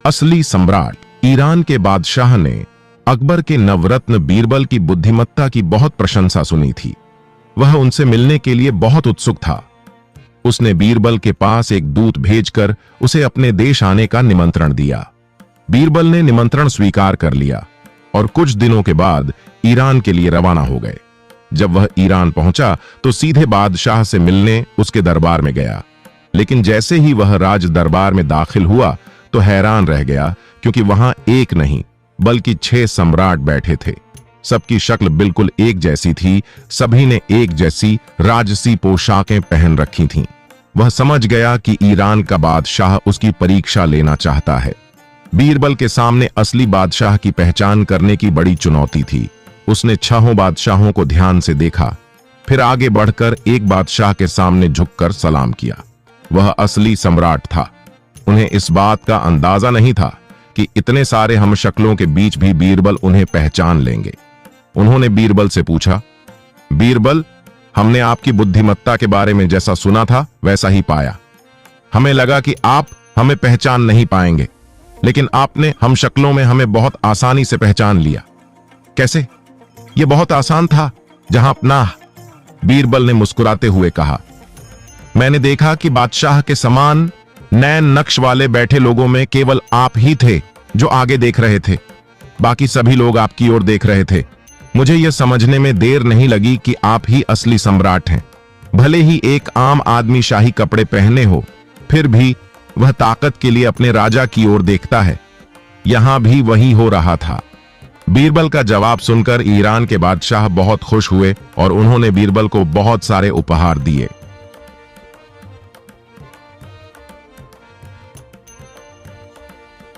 असली सम्राट। ईरान के बादशाह ने अकबर के नवरत्न बीरबल की बुद्धिमत्ता की बहुत प्रशंसा सुनी थी। वह उनसे मिलने के लिए बहुत उत्सुक था। उसने बीरबल के पास एक दूत भेजकर उसे अपने देश आने का निमंत्रण दिया। बीरबल ने निमंत्रण स्वीकार कर लिया और कुछ दिनों के बाद ईरान के लिए रवाना हो गए। जब वह ईरान पहुंचा तो सीधे बादशाह से मिलने उसके दरबार में गया। लेकिन जैसे ही वह राज दरबार में दाखिल हुआ तो हैरान रह गया, क्योंकि वहां एक नहीं बल्कि 6 सम्राट बैठे थे। सबकी शक्ल बिल्कुल एक जैसी थी। सभी ने एक जैसी राजसी पोशाकें पहन रखी थीं। वह समझ गया कि ईरान का बादशाह उसकी परीक्षा लेना चाहता है। बीरबल के सामने असली बादशाह की पहचान करने की बड़ी चुनौती थी। उसने 6 बादशाहों को ध्यान से देखा, फिर आगे बढ़कर एक बादशाह के सामने झुककर सलाम किया। वह असली सम्राट था। उन्हें इस बात का अंदाजा नहीं था कि इतने सारे हमशक्लों के बीच भी बीरबल उन्हें पहचान लेंगे। उन्होंने बीरबल से पूछा, बीरबल, हमने आपकी बुद्धिमत्ता के बारे में जैसा सुना था वैसा ही पाया। हमें लगा कि आप हमें पहचान नहीं पाएंगे, लेकिन आपने हमशक्लों में हमें बहुत आसानी से पहचान लिया। कैसे? यह बहुत आसान था जहां अपना। बीरबल ने मुस्कुराते हुए कहा, मैंने देखा कि बादशाह के समान नैन नक्श वाले बैठे लोगों में केवल आप ही थे जो आगे देख रहे थे। बाकी सभी लोग आपकी ओर देख रहे थे। मुझे यह समझने में देर नहीं लगी कि आप ही असली सम्राट हैं। भले ही एक आम आदमी शाही कपड़े पहने हो, फिर भी वह ताकत के लिए अपने राजा की ओर देखता है। यहां भी वही हो रहा था। बीरबल का जवाब सुनकर ईरान के बादशाह बहुत खुश हुए और उन्होंने बीरबल को बहुत सारे उपहार दिए।